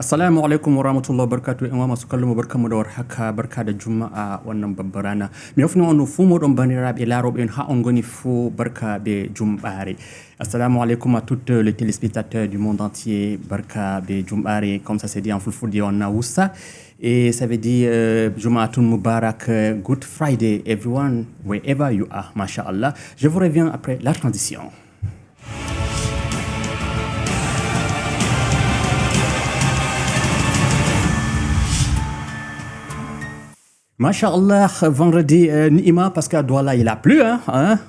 Assalamu alaikum wa rahmatullahi wa barakatuh. En masu kallon mu barkamu da warhaka, barka da juma'a wannan babbar rana. Mi ofni on fu modon banirabe larobe en ha on goni fu barka be jumbare. Assalamu alaikum à tous les téléspectateurs du monde entier. Barka be jumbare, comme ça c'est dit en fulfulde on Hausa. Et ça veut dire Jum'atun Mubarak, Good Friday everyone, wherever you are, mashallah. Je vous reviens après la transition. Masha'Allah, vendredi, Ni'ima, parce qu'à Douala, il a plu, hein?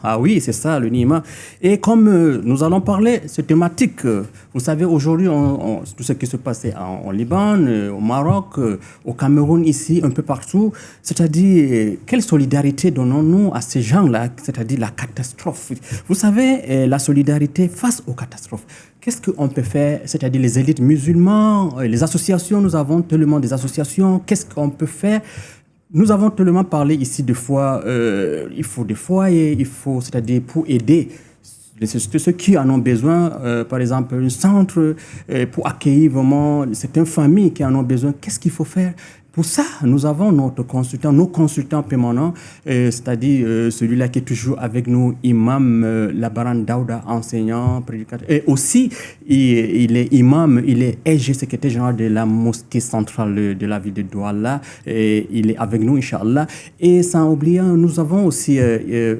Ah oui, c'est ça, le Ni'ima. Et comme nous allons parler, c'est thématique. Vous savez, aujourd'hui, tout ce qui se passait en Liban, au Maroc, au Cameroun, ici, un peu partout, c'est-à-dire, quelle solidarité donnons-nous à ces gens-là, c'est-à-dire la catastrophe. Vous savez, la solidarité face aux catastrophes. Qu'est-ce qu'on peut faire, c'est-à-dire les élites musulmanes, les associations, nous avons tellement des associations, qu'est-ce qu'on peut faire? Nous avons tellement parlé ici de fois, il faut des foyers, il faut, c'est-à-dire pour aider ceux qui en ont besoin, par exemple un centre pour accueillir vraiment certaines familles qui en ont besoin. Qu'est-ce qu'il faut faire? Pour ça, nous avons nos consultants permanents, c'est-à-dire celui-là qui est toujours avec nous, Imam Labaran Daouda, enseignant, prédicateur. Et aussi, il est imam, il est SG, secrétaire général de la mosquée centrale de la ville de Douala. Et il est avec nous, Inch'Allah. Et sans oublier, nous avons aussi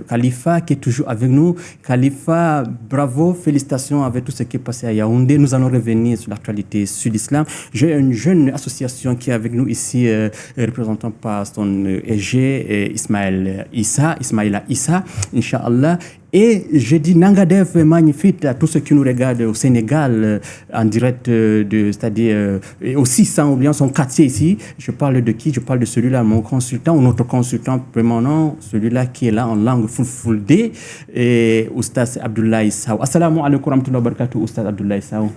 Khalifa qui est toujours avec nous. Khalifa, bravo, félicitations avec tout ce qui est passé à Yaoundé. Nous allons revenir sur l'actualité sur l'islam. J'ai une jeune association qui est avec nous ici, représentant par son SG, Ismaïla Issa, Inch'Allah. Et je dis Nangadev magnifique à tous ceux qui nous regardent au Sénégal en direct, c'est-à-dire et aussi sans oublier son quartier ici. Je parle de qui? Je parle de celui-là, mon consultant ou notre consultant permanent, celui-là qui est là en langue fulfulde, et Oustaz Abdoulaye Sow. Assalamu alaikum wa rahmatullahi wa barakatuh, Oustaz Abdoulaye Sow.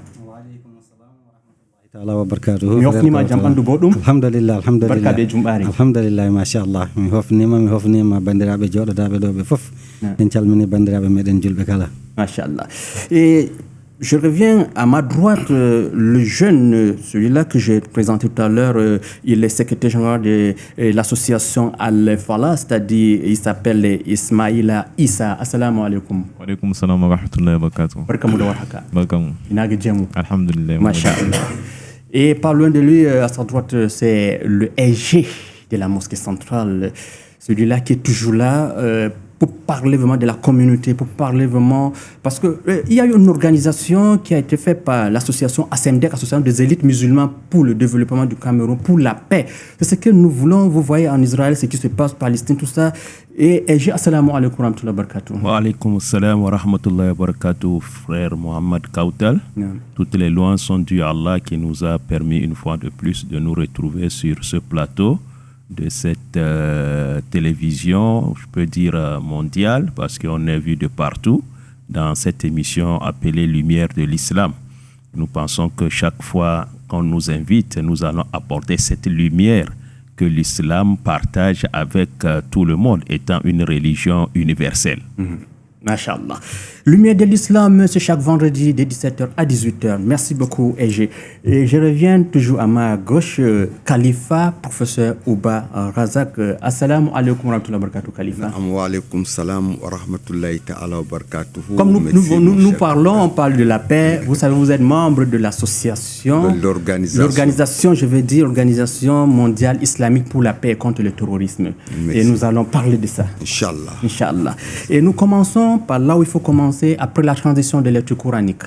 Alhamdulillah machallah mi hofnima bandiraɓe joɗoɗaɓe ɗo ɓe fof en calmini bandiraɓe meɗen julɓe kala machallah. Et je reviens à ma droite, le jeune, celui-là que j'ai présenté tout à l'heure, il est secrétaire général de l'association Al-Falah, c'est-à-dire il s'appelle Ismaïla Issa. Assalamu alaikum. Wa alaikum salam wa rahmatullahi wa barakatuh. Barkamu da warhaka. Barkamu. Inaga jemu. Alhamdulillah. Masha'Allah. Et pas loin de lui, à sa droite, c'est le SG de la mosquée centrale, celui-là qui est toujours là pour parler vraiment de la communauté, pour parler vraiment... Parce qu'il y a eu une organisation qui a été faite par l'association ASEMDEC, Association des élites musulmanes pour le développement du Cameroun, pour la paix. C'est ce que nous voulons, vous voyez en Israël, ce qui se passe, Palestine, tout ça. Et SG, assalamu alaikum wa rahmatullahi wa barakatuh. Wa alaikum salam wa rahmatullahi wa barakatuh, frère Mohamed Kautal. Toutes les louanges sont dues à Allah qui nous a permis une fois de plus de nous retrouver sur ce plateau de cette télévision, je peux dire mondiale, parce qu'on est vu de partout dans cette émission appelée Lumière de l'Islam. Nous pensons que chaque fois qu'on nous invite, nous allons apporter cette lumière que l'islam partage avec tout le monde, étant une religion universelle. Masha'Allah. Lumière de l'islam, c'est chaque vendredi de 17h à 18h. Merci beaucoup, EG. Et je reviens toujours à ma gauche, Khalifa, professeur Ouba Razak. Assalamu alaikum wa rahmatullahi wa barakatuh, Khalifa. Wa alaikum salam wa rahmatullahi wa barakatuh. Comme nous parlons, on parle de la paix. Vous savez, vous êtes membre de l'association. De l'organisation. L'organisation, je veux dire, Organisation mondiale islamique pour la paix et contre le terrorisme. Merci. Et nous allons parler de ça. Inch'Allah. Inch'Allah. Et nous commençons par là où il faut commencer, après la transition de lecture coranique.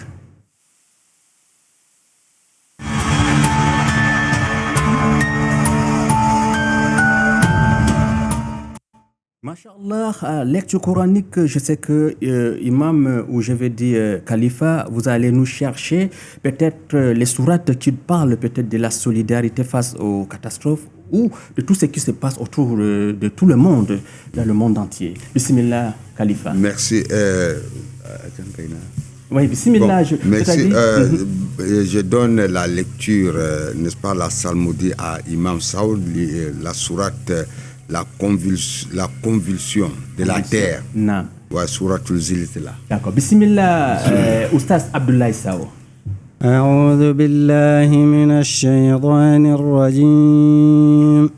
Masha'Allah, lecture coranique, je sais que Imam, ou je vais dire Khalifa, vous allez nous chercher peut-être les sourates qui parlent peut-être de la solidarité face aux catastrophes ou de tout ce qui se passe autour de tout le monde, dans le monde entier. Bismillah, Khalifa. Merci. Oui, bismillah. Bon, merci. Je donne la lecture, n'est-ce pas, la psalmodie à Imam Saoud, la sourate, la convulsion de la terre. Non. Ouais, souratul Zilzala. D'accord. Bismillah, Oustaz Abdoulaye Sow. أعوذ بالله من الشيطان الرجيم.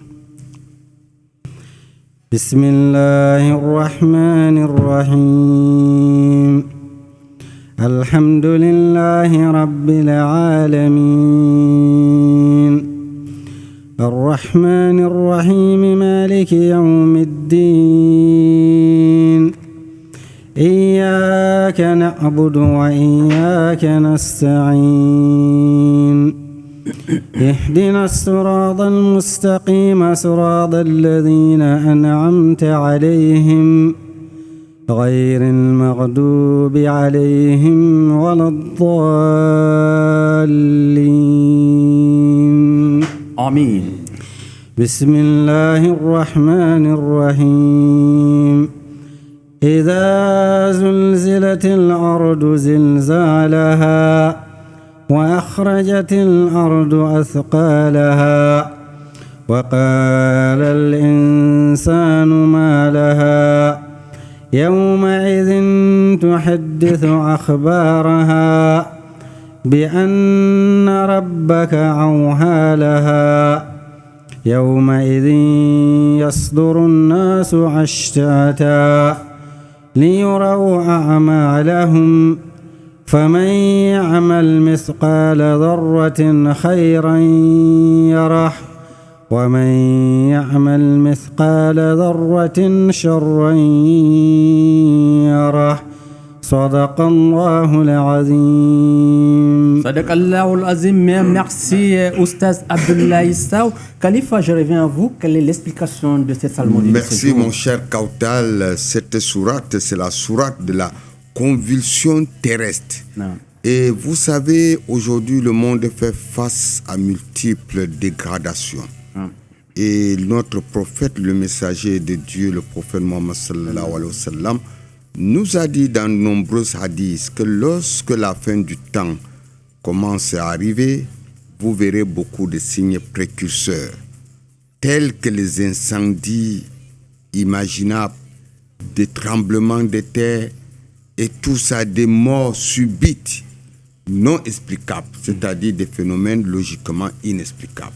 بسم الله الرحمن الرحيم. الحمد لله رب العالمين. الرحمن الرحيم مالك يوم الدين. إياك نعبد وإياك نستعين. اهدنا الصراط المستقيم صراط الذين أنعمت عليهم غير المغضوب عليهم ولا الضالين. آمين. بسم الله الرحمن الرحيم. إذا زلزلت الأرض زلزالها وأخرجت الأرض أثقالها وقال الإنسان ما لها يومئذ تحدث أخبارها بأن ربك أوحى لها يومئذ يصدر الناس أشتاتا ليروا أعمالهم فمن يعمل مثقال ذرة خيرا يره ومن يعمل مثقال ذرة شرا يره. صدق الله العظيم. صدق الله العظيم. Merci Oustaz Abdoulaye Sow. Khalifa, je reviens à vous. Quelle est l'explication de cette psalmodie? Merci mon cher Kautal. Cette sourate, c'est la sourate de la convulsion terrestre. Non. Et vous savez, aujourd'hui, le monde fait face à multiples dégradations. Et notre prophète, le messager de Dieu, le prophète Mohammed sallallahu alayhi wa sallam, nous a dit dans de nombreux hadiths que lorsque la fin du temps commence à arriver, vous verrez beaucoup de signes précurseurs, tels que les incendies imaginables, des tremblements de terre, et tout ça, des morts subites, non explicables, c'est-à-dire des phénomènes logiquement inexplicables.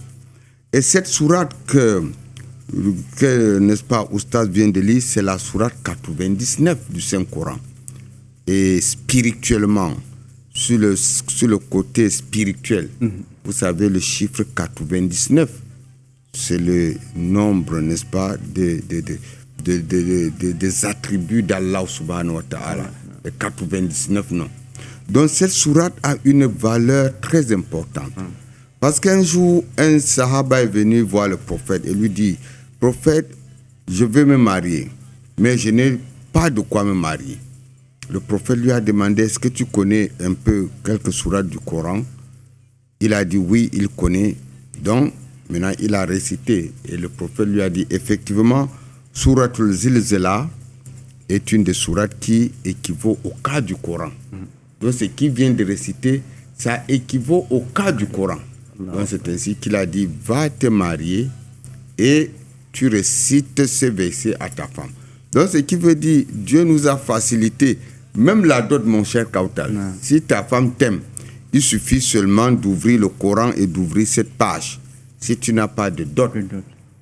Et cette sourate que n'est-ce pas, Oustaz vient de lire, c'est la sourate 99 du Saint-Coran. Et spirituellement, sur le côté spirituel, vous savez, le chiffre 99, c'est le nombre, n'est-ce pas, des attributs d'Allah subhanahu wa ta'ala. 99 noms. Donc cette sourate a une valeur très importante. Parce qu'un jour, un sahaba est venu voir le prophète et lui dit: prophète, je veux me marier, mais je n'ai pas de quoi me marier. Le prophète lui a demandé: est-ce que tu connais un peu quelques sourates du Coran? Il a dit oui, il connaît. Donc, maintenant, il a récité. Et le prophète lui a dit: effectivement, Souratul Zilzala est une des sourates qui équivaut au cas du Coran. Donc, ce qu'il vient de réciter, ça équivaut au cas du Coran. Donc, c'est ainsi qu'il a dit: va te marier et tu récites ce verset à ta femme. Donc, ce qui veut dire, Dieu nous a facilité, même la dot, mon cher Kautal. Si ta femme t'aime, il suffit seulement d'ouvrir le Coran et d'ouvrir cette page. Si tu n'as pas de dot,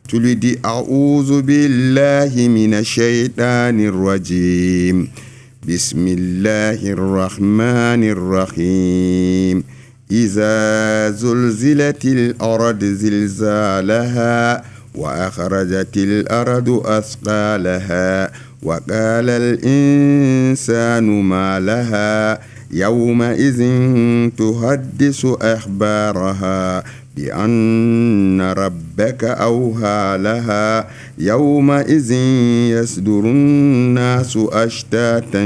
tu lui dis: A'udhu billahi minash shaytanir rajim. Bismillahir rahmanir rahim. Iza zulzilatil ardu zilzalaha وأخرجت الأرض أثقالها وقال الإنسان ما لها يومئذ تحدث أخبارها بأن ربك أوحى لها يومئذ يصدر الناس أشتاتا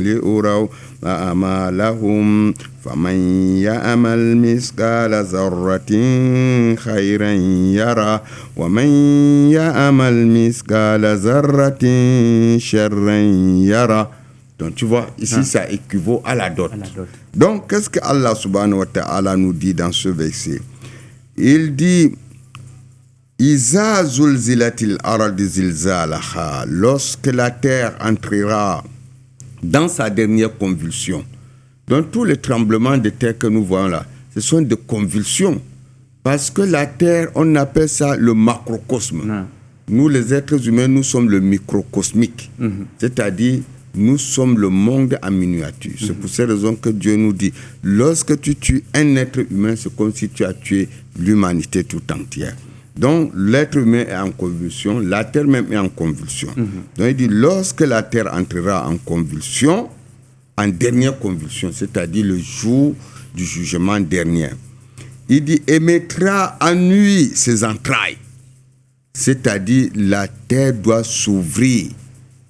ليروا أعمالهم فمن يعمل مثقال ذرة خيرا يره ومن يعمل مثقال ذرة شرا يره. Donc tu vois, ici ça équivaut à la dot. Donc qu'est-ce que Allah subhanahu wa ta'ala nous dit dans ce verset? Il dit: Iza zulzilatil ardi zilzalaha, lorsque la terre entrera dans sa dernière convulsion. Donc tous les tremblements de terre que nous voyons là, ce sont des convulsions. Parce que la terre, on appelle ça le macrocosme. Nous, les êtres humains, nous sommes le microcosmique. C'est-à-dire, nous sommes le monde en miniature. C'est pour cette raison que Dieu nous dit, lorsque tu tues un être humain, c'est comme si tu as tué l'humanité tout entière. Donc, l'être humain est en convulsion, la terre même est en convulsion. Donc, il dit, lorsque la terre entrera en convulsion, en dernière convulsion, c'est-à-dire le jour du jugement dernier, il dit, émettra en nuit ses entrailles. C'est-à-dire, la terre doit s'ouvrir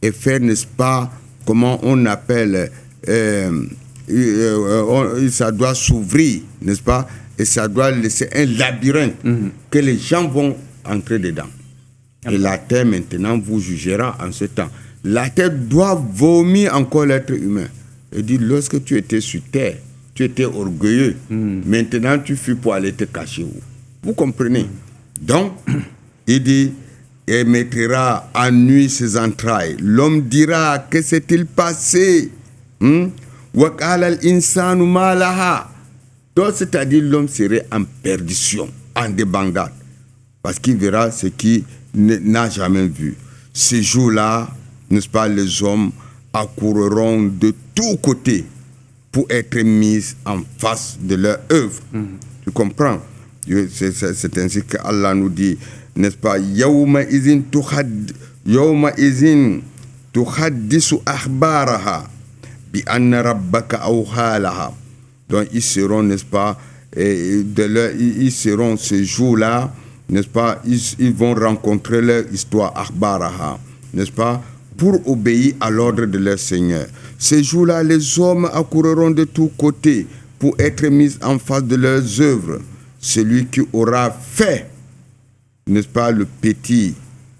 et faire, n'est-ce pas, comment on appelle, ça doit s'ouvrir, n'est-ce pas, et ça doit laisser un labyrinthe que les gens vont entrer dedans. Et la terre, maintenant, vous jugera en ce temps. La terre doit vomir encore l'être humain. Il dit, lorsque tu étais sur terre, tu étais orgueilleux. Maintenant, tu fuis pour aller te cacher où? Vous comprenez? Donc, il dit, émettra en nuit ses entrailles. L'homme dira, que s'est-il passé? Wakala al-insanu malaha. Donc, c'est-à-dire, l'homme serait en perdition, en débandade. Parce qu'il verra ce qu'il n'a jamais vu. Ces jours-là, n'est-ce pas, les hommes accourront de tous côtés pour être mis en face de leur œuvre. Tu comprends? C'est ainsi que Allah nous dit, n'est-ce pas, Yawma izin tuhaddisu akhbaraha bi anna rabbaka awhalaha. Donc ils seront, n'est-ce pas, ils seront ce jour-là, n'est-ce pas, ils vont rencontrer leur histoire akhbaraha, n'est-ce pas, pour obéir à l'ordre de leur Seigneur. Ces jours-là, les hommes accourront de tous côtés pour être mis en face de leurs œuvres. Celui qui aura fait, n'est-ce pas, le petit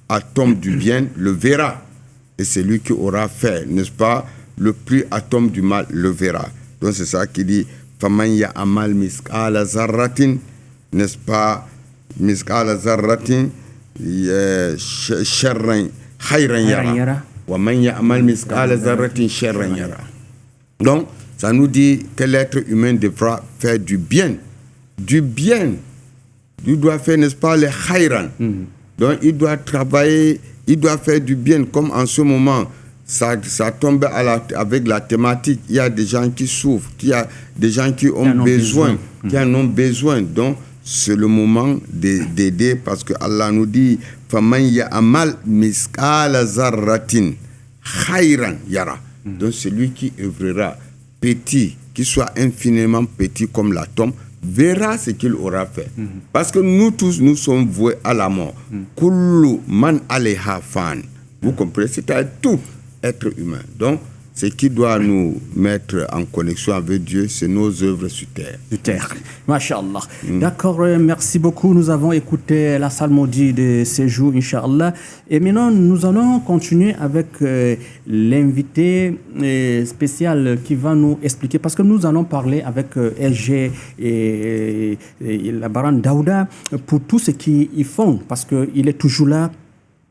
atome du bien, le verra. Et celui qui aura fait, n'est-ce pas, le plus atome du mal, le verra. Donc c'est ça qui dit, Faman ya'amal miskala zarratin, n'est-ce pas, miskala zarratin, sharran khayran yara. Wa man ya'amal miskala zarratin sharran yara. Donc, ça nous dit que l'être humain devra faire du bien. Du bien. Il doit faire, n'est-ce pas, le khayran. Donc, il doit travailler, il doit faire du bien. Comme en ce moment, ça tombe avec la thématique. Il y a des gens qui souffrent, il y a des gens qui ont besoin, qui en ont besoin. Donc, c'est le moment d'aider parce que Allah nous dit Faman ya'amal miskala zarratin khayran yara. Donc, celui qui œuvrera petit, qui soit infiniment petit comme l'atome, verra ce qu'il aura fait. Parce que nous tous, nous sommes voués à la mort. Kullu man alayha fan. Vous comprenez? C'est-à-dire tout être humain. Donc, ce qui doit nous mettre en connexion avec Dieu, c'est nos œuvres sur terre. Sur terre. Masha'Allah. D'accord, merci beaucoup. Nous avons écouté la psalmodie de ces jours, Inch'Allah. Et maintenant, nous allons continuer avec l'invité spécial qui va nous expliquer, parce que nous allons parler avec LG et la Baran Daouda pour tout ce qu'ils font, parce qu'il est toujours là,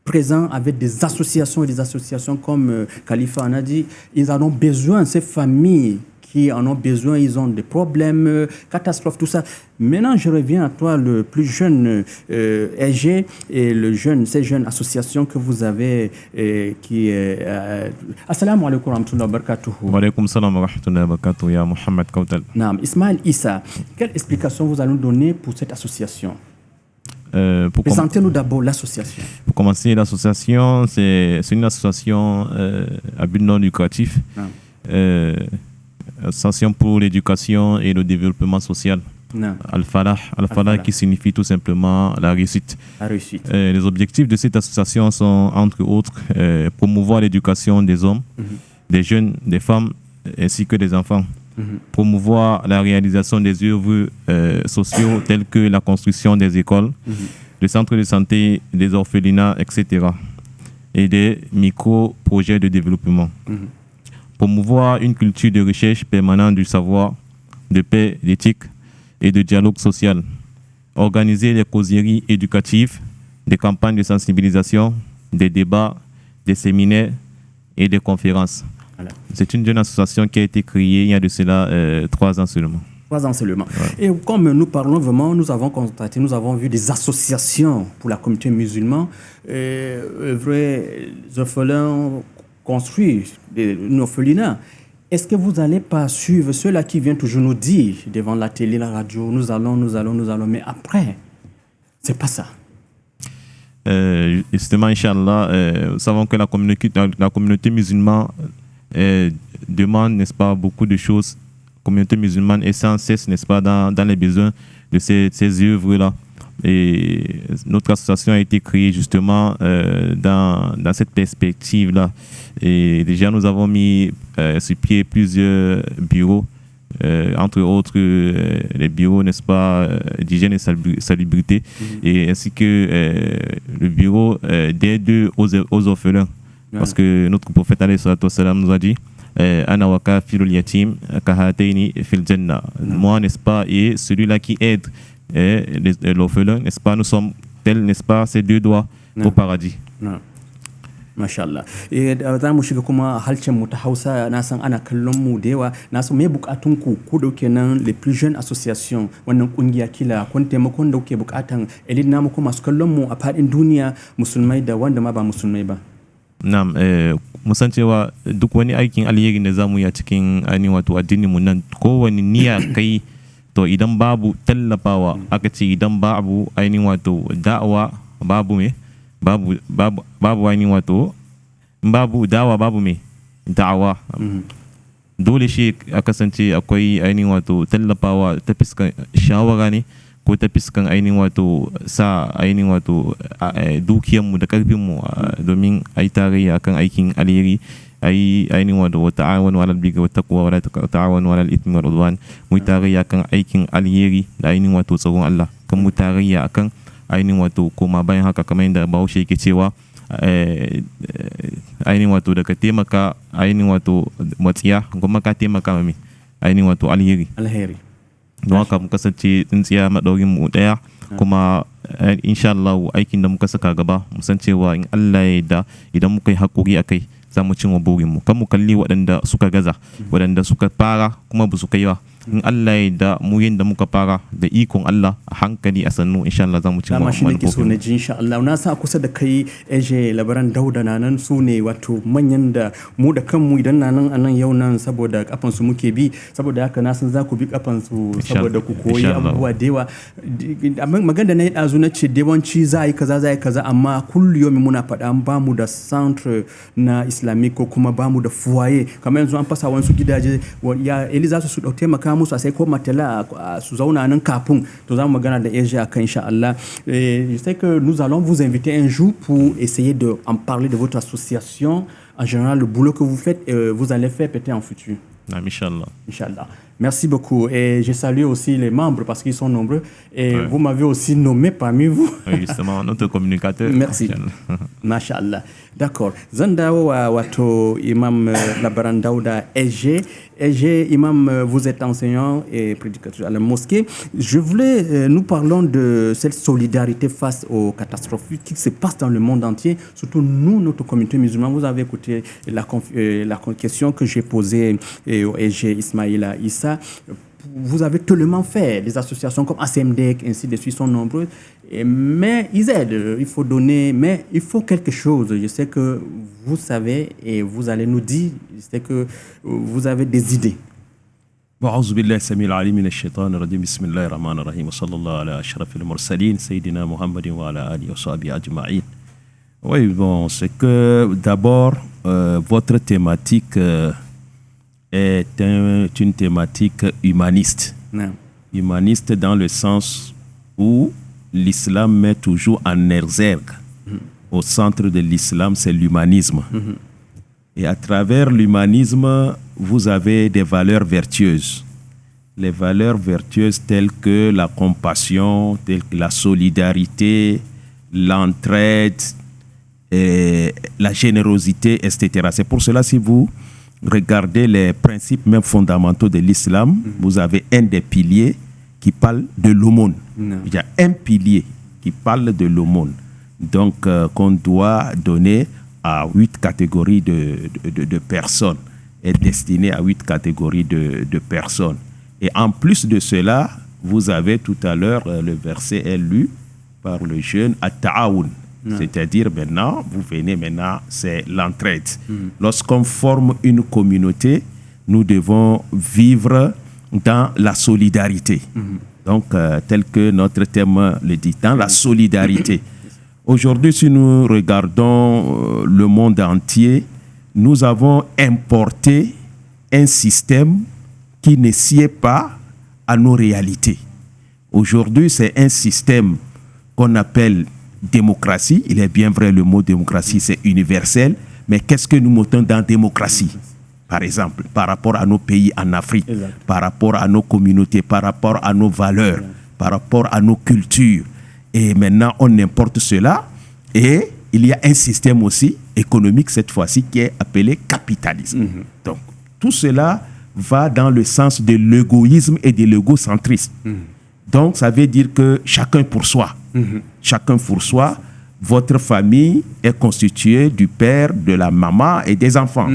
présent avec des associations et des associations comme Khalifa en a dit, ils en ont besoin, ces familles qui en ont besoin, ils ont des problèmes, catastrophes, tout ça. Maintenant, je reviens à toi, le plus jeune LG et ces jeunes associations que vous avez qui... Assalamu alaikum wa rahmatullahi wa barakatuh. Wa alaikum salam wa rahmatullahi wa barakatuh, ya Mohamed Kautal. Naam, Ismaël Issa, quelle explication vous allez nous donner pour cette association? Présentez-nous d'abord l'association. Pour commencer, l'association, c'est une association à but non lucratif, association pour l'éducation et le développement social. Al-Falah qui signifie tout simplement la réussite. Les objectifs de cette association sont, entre autres, promouvoir l'éducation des hommes, des jeunes, des femmes, ainsi que des enfants. Promouvoir la réalisation des œuvres sociaux telles que la construction des écoles, des centres de santé, des orphelinats, etc. et des micro-projets de développement. Promouvoir une culture de recherche permanente du savoir, de paix, d'éthique et de dialogue social. Organiser des causeries éducatives, des campagnes de sensibilisation, des débats, des séminaires et des conférences. Voilà. C'est une jeune association qui a été créée il y a de cela 3 ans seulement. 3 ans seulement. Ouais. Et comme nous parlons vraiment, nous avons constaté, nous avons vu des associations pour la communauté musulmane, vrais orphelins construire une orphelinat. Est-ce que vous n'allez pas suivre ceux-là qui viennent toujours nous dire devant la télé, la radio, nous allons, mais après, c'est pas ça. Justement, Inch'Allah, nous savons que la communauté musulmane demande, n'est-ce pas, beaucoup de choses. La communauté musulmane est sans cesse, n'est-ce pas, dans les besoins de ces œuvres-là. Et notre association a été créée justement dans cette perspective-là. Et déjà, nous avons mis sur pied plusieurs bureaux, entre autres les bureaux, n'est-ce pas, d'hygiène et salubrité, et ainsi que le bureau d'aide aux orphelins. Ouais. Parce que notre prophète alayhi salatu wassalam nous a dit Ana wa kafirul yatim kahataini fil janna. Moi, n'est-ce pas, et celui-là qui aide l'orphelin, n'est-ce pas, nous sommes tels, n'est-ce pas, ces 2 doigts au paradis. Mashallah. Za mu shiga kuma halcin mu ta Hausa, na san ana kallon mu da yawa, na san me bukatun ku da kuke nan les plus jeunes association, wannan kungiya kila kun taimakon da kuke bukatan elin namu kuma masu kallon mu a fadin duniya, musulmai da wanda ma ba musulmai ba. Na'am, mun san cewa duk wani aikin alheri da zamu yi a cikin ainihin wato addinin mu nan, kowane niyya kai, to idan babu tallafawa, aka ce idan babu ainihin wato da'awa, babu ainihin wato, babu da'awa babu me da'awa. Dole shi a kasance akwai ainihin wato tallafawa ta fiskan shawara ne, ko ta fiskan ainihin wato sa ainihin wato dukiyarmu da karfinmu domin a yi tarayya akan aikin alheri, a yi ainihin wato wa ta'awanu alal birri wat taqwa wa la ta'awanu alal ithmi wal udwan. Mu tarayya akan aikin alheri da ainihin wato tsaron Allah, kan mu tarayya akan ainihin wato koma bayan haka, kamar yadda Bahaushe yake cewa ainihin wato daga taimaka ainihin wato matsiya, kuma ka taimaka ma ainihin wato alheri. Don haka mu kasance tsintsiya madaurin mu daya, kuma insha Allah aikin da muka saka gaba mu san cewa in Allah ya yarda, idan muka yi hakuri akai za mu cin wa burin mu. Kan mu kalli waɗanda suka gaza, waɗanda suka fara kuma ba su kai ba. In Allah ya yarda, mu yanda muka fara da ikon Allah, a hankali a sannu, insha Allah za mu cin wa burin mu. So na ji insha Allah. Na sa kusa da kai Eje Labaran Dauda na nan, su ne wato manyan da mu da kanmu idan na nan anan yau nan saboda kafan su muke bi, saboda haka na san za ku bi kafan su saboda ku koyi abubuwa da yawa. Magana na yi ɗazu na ce yawanci za a yi kaza, amma kullu yomi muna faɗa ba mu da centre na islamic ko kuma ba mu da fuwaye. Kamar yanzu an fasa wasu gidaje, ya Eliza su taimaka musu a sai ko matala su zauna nan kafin, to za mu magana da Eje akan insha Allah. Je sais que nous allons vous inviter un jour pour essayer de en parler de votre association, en général le boulot que vous faites, vous allez faire peut-être en futur. Inch'Allah. Inch'Allah. Merci beaucoup. Et je salue aussi les membres parce qu'ils sont nombreux. Et vous m'avez aussi nommé parmi vous. Oui, justement, notre communicateur. Merci. Masha'Allah. D'accord. Zandawo wato Imam Labaran Dauda Eje. Eje, Imam, vous êtes enseignant et prédicateur à la mosquée. Je voulais, nous parlons de cette solidarité face aux catastrophes qui se passent dans le monde entier, surtout nous, notre communauté musulmane. Vous avez écouté la question que j'ai posée au Eje Ismaïla Issa. Vous avez tellement fait, des associations comme ACMDEC, ainsi de suite, sont nombreuses, mais ils aident, il faut donner, mais il faut quelque chose. Je sais que vous savez et vous allez nous dire, je sais que vous avez des idées. أعوذ بالله السميع العليم من الشيطان الرجيم بسم الله الرحمن الرحيم وصلى الله على أشرف المرسلين سيدنا محمد وعلى آله وصحبه أجمعين. Oui, bon, c'est que d'abord, votre thématique est une thématique humaniste. Non. Humaniste dans le sens où l'islam met toujours en exergue. Au centre de l'islam, c'est l'humanisme. Et à travers l'humanisme, vous avez des valeurs vertueuses. Les valeurs vertueuses telles que la compassion, telles que la solidarité, l'entraide, et la générosité, etc. C'est pour cela, si vous regardez les principes même fondamentaux de l'islam, vous avez un des piliers qui parle de l'aumône. Il y a un pilier qui parle de l'aumône. Donc, qu'on doit donner à 8 catégories de personnes. est destiné à 8 catégories de personnes. Et en plus de cela, vous avez tout à l'heure, le verset est lu par le jeune At-Ta'aoun. C'est-à-dire maintenant, vous venez maintenant, c'est l'entraide. Lorsqu'on forme une communauté, nous devons vivre dans la solidarité. Donc, tel que notre thème le dit, dans la solidarité. Aujourd'hui, si nous regardons le monde entier, nous avons importé un système qui ne sied pas à nos réalités. Aujourd'hui, c'est un système qu'on appelle démocratie. Il est bien vrai, le mot démocratie, c'est universel. Mais qu'est-ce que nous mettons dans démocratie? Par exemple, par rapport à nos pays en Afrique, par rapport à nos communautés, par rapport à nos valeurs, par rapport à nos cultures. Et maintenant, on importe cela. Et il y a un système aussi économique, cette fois-ci, qui est appelé capitalisme. Donc, tout cela va dans le sens de l'égoïsme et de l'égocentrisme. Donc, ça veut dire que chacun pour soi. Chacun pour soi. Votre famille est constituée du père, de la maman et des enfants.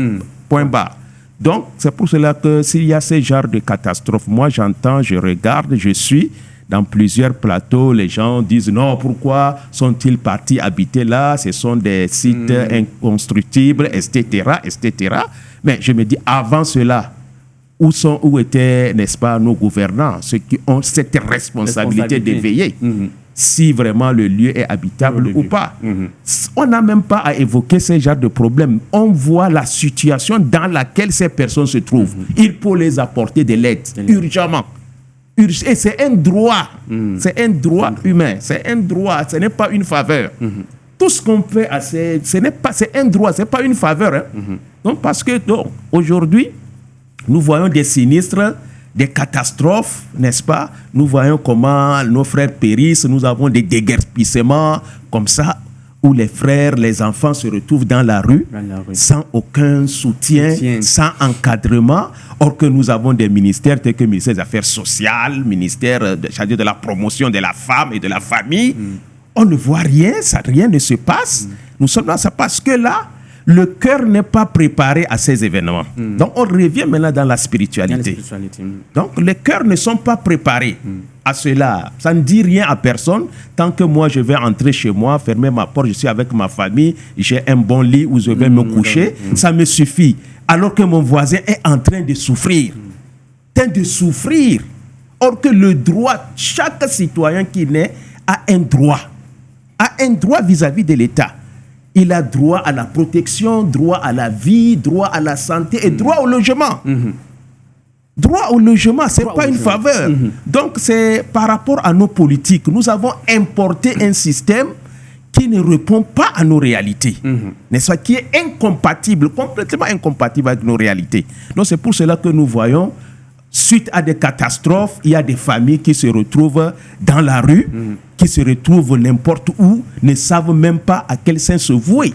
Point barre. Donc, c'est pour cela que s'il y a ce genre de catastrophe, moi j'entends, je regarde, je suis dans plusieurs plateaux, les gens disent non, pourquoi sont-ils partis habiter là? Ce sont des sites inconstructibles, etc., etc. Mais je me dis, avant cela, où étaient, n'est-ce pas, nos gouvernants, ceux qui ont cette responsabilité de veiller si vraiment le lieu est habitable ou pas. On n'a même pas à évoquer ce genre de problème. On voit la situation dans laquelle ces personnes se trouvent. Il faut les apporter de l'aide, urgemment. Et c'est un droit. C'est un droit humain. C'est un droit. Ce n'est pas une faveur. Tout ce qu'on fait, c'est un droit. Ce n'est pas une faveur. Donc, parce que aujourd'hui, nous voyons des sinistres, des catastrophes, n'est-ce pas? Nous voyons comment nos frères périssent. Nous avons des déguerpissements comme ça, où les frères, les enfants se retrouvent dans la rue, sans aucun soutien, sans encadrement. Or que nous avons des ministères tels que le ministère des Affaires sociales, ministère chargé de la promotion de la femme et de la famille. On ne voit rien, rien ne se passe. Nous sommes dans ça parce que là, le cœur n'est pas préparé à ces événements. Donc, on revient maintenant dans la spiritualité. Donc, les cœurs ne sont pas préparés à cela. Ça ne dit rien à personne. Tant que moi, je vais entrer chez moi, fermer ma porte, je suis avec ma famille, j'ai un bon lit où je vais me coucher, ça me suffit. Alors que mon voisin est en train de souffrir. Or que le droit, chaque citoyen qui naît a un droit vis-à-vis de l'État. Il a droit à la protection, droit à la vie, droit à la santé et droit au logement. Droit au logement, ce n'est pas une faveur. Donc, c'est par rapport à nos politiques. Nous avons importé un système qui ne répond pas à nos réalités. N'est-ce pas? Qui est incompatible, complètement incompatible avec nos réalités. Donc, c'est pour cela que nous voyons, suite à des catastrophes, il y a des familles qui se retrouvent dans la rue, qui se retrouvent n'importe où, ne savent même pas à quel sens se vouer.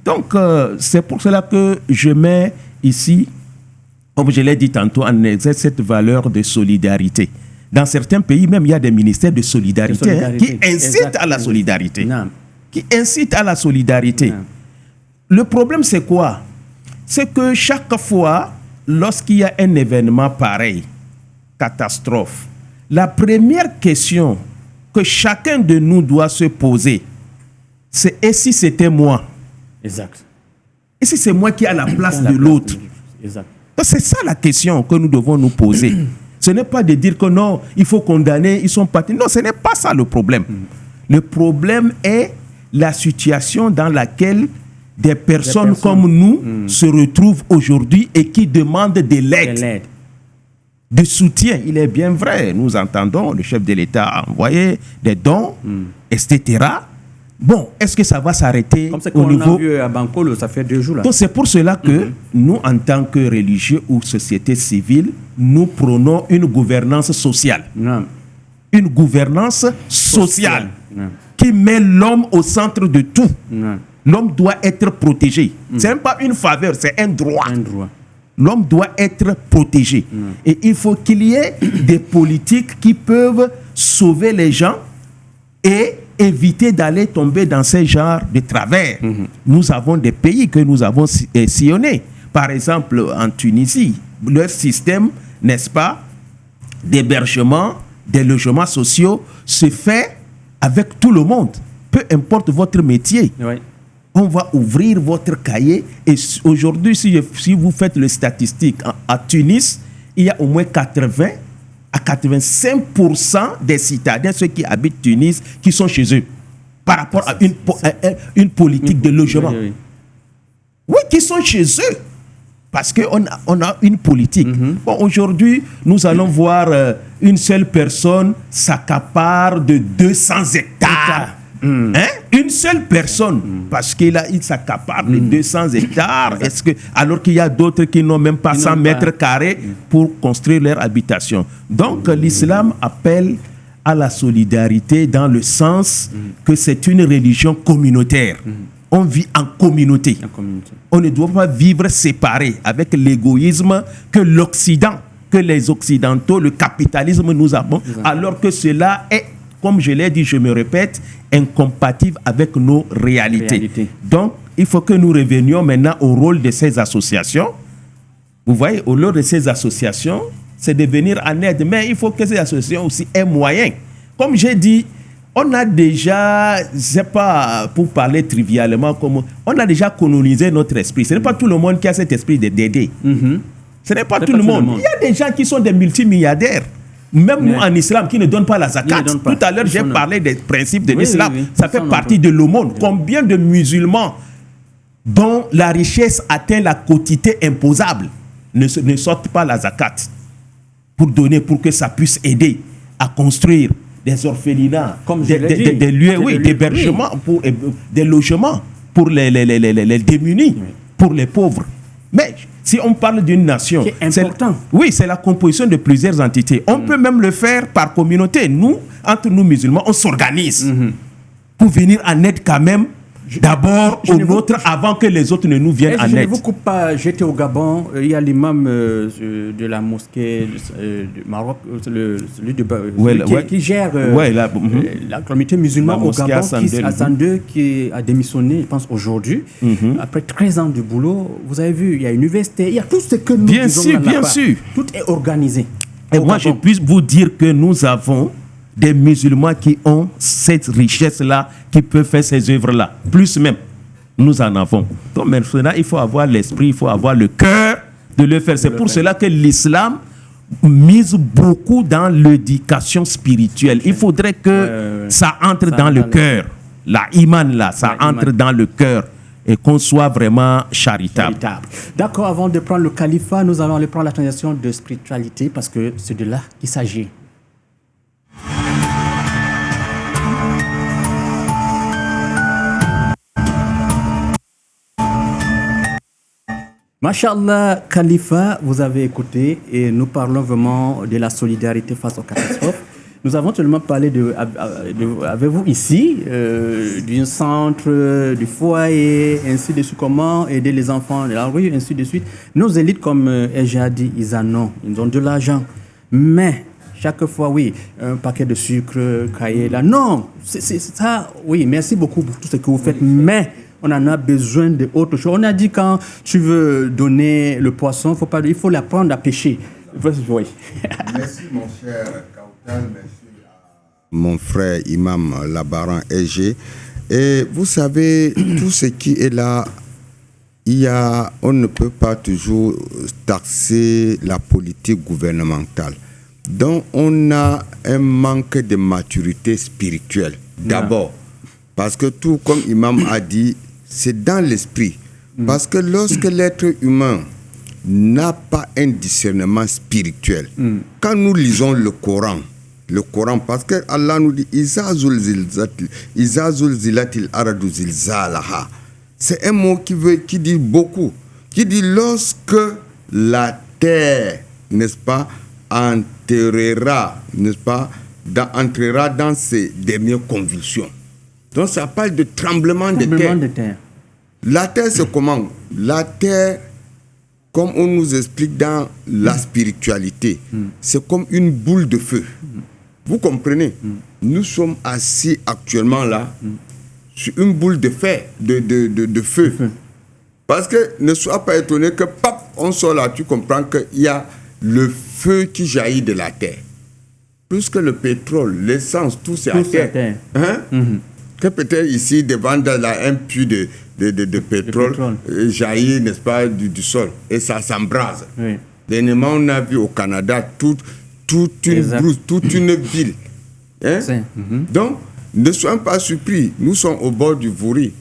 Donc, c'est pour cela que je mets ici, comme je l'ai dit tantôt, en exerce cette valeur de solidarité. Dans certains pays, même, il y a des ministères de solidarité, qui incitent à la solidarité. Le problème, c'est quoi? C'est que chaque fois, lorsqu'il y a un événement pareil, catastrophe, la première question que chacun de nous doit se poser, c'est « et si c'était moi ?» Exact. Et si c'est moi qui ai à la place de l'autre? Exact. C'est ça la question que nous devons nous poser. Ce n'est pas de dire que non, il faut condamner, ils sont partis. Non, ce n'est pas ça le problème. Le problème est la situation dans laquelle des personnes comme nous se retrouvent aujourd'hui et qui demandent de l'aide, de soutien. Il est bien vrai, nous entendons le chef de l'État a envoyé des dons, etc. Bon, est-ce que ça va s'arrêter comme c'est au niveau... a vu à Bankolo, ça fait 2 jours là. Donc c'est pour cela que nous, en tant que religieux ou société civile, nous prônons une gouvernance sociale. Une gouvernance sociale qui met l'homme au centre de tout. L'homme doit être protégé. Ce n'est pas une faveur, c'est un droit. L'homme doit être protégé. Et il faut qu'il y ait des politiques qui peuvent sauver les gens et éviter d'aller tomber dans ce genre de travers. Nous avons des pays que nous avons sillonnés. Par exemple, en Tunisie, leur système, n'est-ce pas, d'hébergement, des logements sociaux se fait avec tout le monde. Peu importe votre métier. Oui. On va ouvrir votre cahier et aujourd'hui, si vous faites les statistiques, à Tunis, il y a au moins 80 à 85% des citadins, ceux qui habitent Tunis, qui sont chez eux, par rapport à une politique de logement. Oui, oui. Oui, qui sont chez eux. Parce qu'on a une politique. Bon, aujourd'hui, nous allons voir une seule personne s'accapare de 200 hectares. Hein? Une seule personne, parce qu'il s'accapare de 200 hectares, alors qu'il y a d'autres qui n'ont même pas 100 mètres carrés pour construire leur habitation. Donc l'islam appelle à la solidarité dans le sens que c'est une religion communautaire. On vit en communauté. On ne doit pas vivre séparés avec l'égoïsme que l'Occident, que les Occidentaux, le capitalisme nous avons, alors que cela est, comme je l'ai dit, je me répète, incompatible avec nos réalités. Donc, il faut que nous revenions maintenant au rôle de ces associations. Vous voyez, au rôle de ces associations, c'est de venir en aide. Mais il faut que ces associations aussi aient moyen. Comme j'ai dit, on a déjà, je ne sais pas, pour parler trivialement, on a déjà colonisé notre esprit. Ce n'est pas tout le monde qui a cet esprit d'aider. Ce n'est pas tout le monde. Il y a des gens qui sont des multimilliardaires. Même nous en islam qui ne donnent pas la zakat. Tout à l'heure, j'ai parlé des principes de l'islam. Ça fait partie de l'aumône. Combien de musulmans dont la richesse atteint la quotité imposable ne sortent pas la zakat pour donner, pour que ça puisse aider à construire des orphelinats, des lieux d'hébergement, des logements pour les démunis, pour les pauvres. Mais si on parle d'une nation, c'est important. C'est la composition de plusieurs entités. On peut même le faire par communauté. Nous, entre nous musulmans, on s'organise pour venir en aide quand même. D'abord aux nôtres avant que les autres ne nous viennent en aide. Je ne vous coupe pas. J'étais au Gabon. Il y a l'imam de la mosquée du Maroc, celui qui gère la communauté musulmane au Gabon, qui a démissionné, je pense, aujourd'hui. Après 13 ans de boulot, vous avez vu, il y a une université, il y a tout ce que nous disons là-bas. Bien sûr. Tout est organisé. Et moi, je puis vous dire que nous avons des musulmans qui ont cette richesse-là, qui peuvent faire ces œuvres-là. Plus même, nous en avons. Donc maintenant, il faut avoir l'esprit, il faut avoir le cœur de le faire. C'est pour cela que l'islam mise beaucoup dans l'éducation spirituelle. Il faudrait que ça entre dans le cœur. La iman, là, ça entre dans le cœur. Et qu'on soit vraiment charitable. D'accord, avant de prendre le califat, nous allons aller prendre la transition de spiritualité, parce que c'est de là qu'il s'agit. Masha'Allah, Khalifa, vous avez écouté et nous parlons vraiment de la solidarité face aux catastrophes. Nous avons seulement parlé avec vous ici, d'un centre, du foyer, ainsi de suite, comment aider les enfants de la rue, ainsi de suite. Nos élites, comme j'ai dit, ils en ont, ils ont de l'argent. Mais chaque fois, oui, un paquet de sucre, cahier là. Non, c'est ça, oui, merci beaucoup pour tout ce que vous faites, mais on en a besoin d'autre chose. On a dit quand tu veux donner le poisson, il faut l'apprendre à pêcher. Oui. Merci mon cher Kautal, merci à mon frère Imam Labaran EG. Et vous savez, tout ce qui est là, on ne peut pas toujours taxer la politique gouvernementale. Donc on a un manque de maturité spirituelle. D'abord, parce que tout comme Imam a dit, c'est dans l'esprit. Parce que lorsque l'être humain n'a pas un discernement spirituel, quand nous lisons le Coran, parce que Allah nous dit Iza zulzilatil aradu zilzalaha. C'est un mot qui dit beaucoup, qui dit lorsque la terre, n'est-ce pas, entrera dans ses dernières convulsions. Donc ça parle de tremblement de terre. La terre, c'est comment? La terre, comme on nous explique dans la spiritualité, c'est comme une boule de feu. Vous comprenez? Nous sommes assis actuellement là sur une boule de feu. Parce que ne sois pas étonné que, pap, on sort là, tu comprends qu'il y a le feu qui jaillit de la terre. Plus que le pétrole, l'essence, tout c'est à terre. Hein? Que peut-être ici, devant là, un puits de pétrole jaillit, n'est-ce pas, du sol. Et ça s'embrase. Oui. Dernièrement, on a vu au Canada toute une brousse, toute une ville. Hein? Donc, ne soyons pas surpris. Nous sommes au bord du Vouri.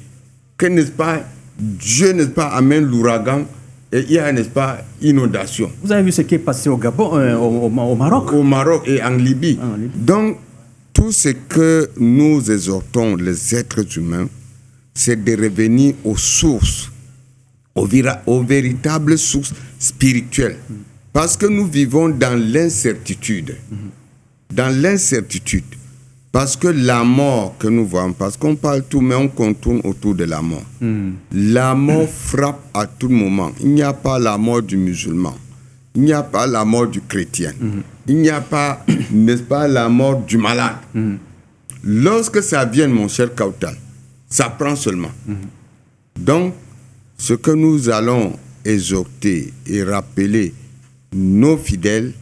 Que, n'est-ce pas, Dieu, n'est-ce pas, amène l'ouragan et il y a, n'est-ce pas, inondation. Vous avez vu ce qui est passé au Gabon, au Maroc? Au Maroc et en Libye. Donc, tout ce que nous exhortons les êtres humains, c'est de revenir aux sources, aux véritables sources spirituelles. Parce que nous vivons dans l'incertitude. Dans l'incertitude. Parce que la mort que nous voyons, parce qu'on parle tout, mais on contourne autour de la mort. La mort frappe à tout moment. Il n'y a pas la mort du musulman. Il n'y a pas la mort du chrétien. Il n'y a pas, n'est-ce pas, la mort du malade. Lorsque ça vient, mon cher Kautal, ça prend seulement. Donc, ce que nous allons exhorter et rappeler nos fidèles,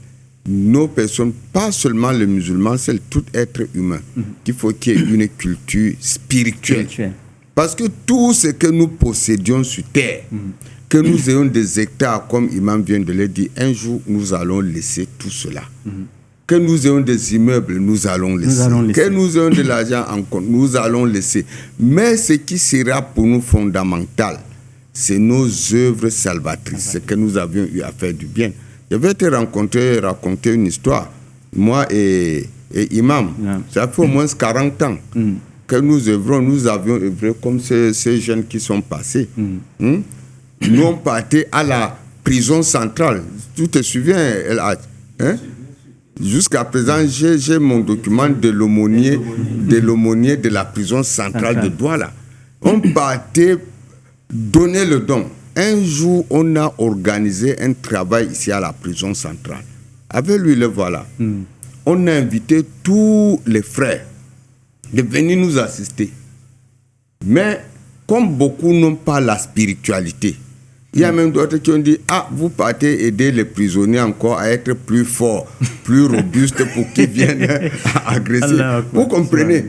nos personnes, pas seulement les musulmans, c'est tout être humain, qu'il faut qu'il y ait une culture spirituelle. Parce que tout ce que nous possédions sur terre, que nous ayons des hectares, comme Imam vient de le dire, un jour nous allons laisser tout cela. Que nous ayons des immeubles, nous allons laisser. Que nous ayons de l'argent en compte, nous allons laisser. Mais ce qui sera pour nous fondamental, c'est nos œuvres salvatrices, ce que nous avions eu à faire du bien. Je vais te raconter une histoire. Moi et Imam, ça fait au moins 40 ans que nous avions œuvré comme ces jeunes qui sont passés. Nous, on partait à la prison centrale. Tu te souviens, El Hadj, hein? Jusqu'à présent, j'ai mon document de l'aumônier de la prison centrale de Douala. On partait donner le don. Un jour, on a organisé un travail ici à la prison centrale. Avec lui, le voilà. On a invité tous les frères de venir nous assister. Mais comme beaucoup n'ont pas la spiritualité, il y a même d'autres qui ont dit, vous partez aider les prisonniers encore à être plus forts, plus robustes pour qu'ils viennent agresser. Vous comprenez?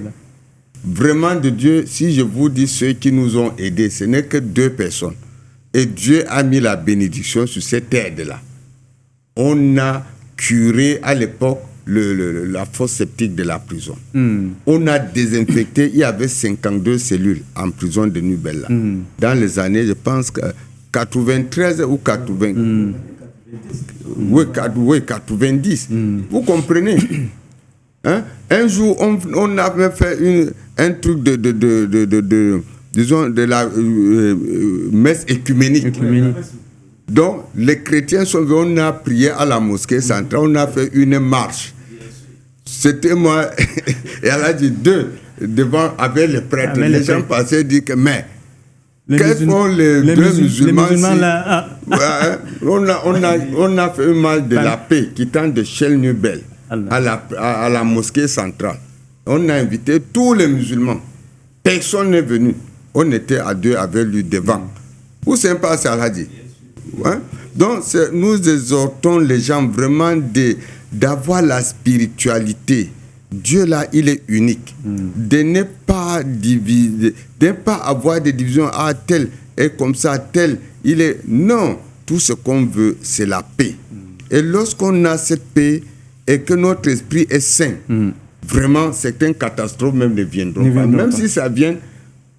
Vraiment de Dieu, si je vous dis ceux qui nous ont aidés, ce n'est que 2 personnes. Et Dieu a mis la bénédiction sur cette aide-là. On a curé à l'époque la fosse septique de la prison. On a désinfecté, il y avait 52 cellules en prison de Nubella. Dans les années, je pense que 93 ou 80. Oui, 90. Vous comprenez? Hein? Un jour, on avait fait un truc disons, de la messe écuménique. Donc, les chrétiens sont venus, on a prié à la mosquée centrale, on a fait une marche. C'était moi, et elle a dit 2, devant, avec les prêtres. Les gens passaient et disaient que, mais, quels sont les deux musulmans là, on a fait une marche de la paix quittant de Shell Nubel à la mosquée centrale. On a invité tous les musulmans. Personne n'est venu. On était à 2 avec lui devant. Où c'est pas ça, l'a dit. Donc, nous exhortons les gens vraiment d'avoir la spiritualité. Dieu là, il est unique. De ne pas diviser, de ne pas avoir des divisions. Tel est comme ça, tel, il est. Non, tout ce qu'on veut, c'est la paix. Et lorsqu'on a cette paix et que notre esprit est sain, vraiment, certaines catastrophes même ne viendront pas. Même si ça vient,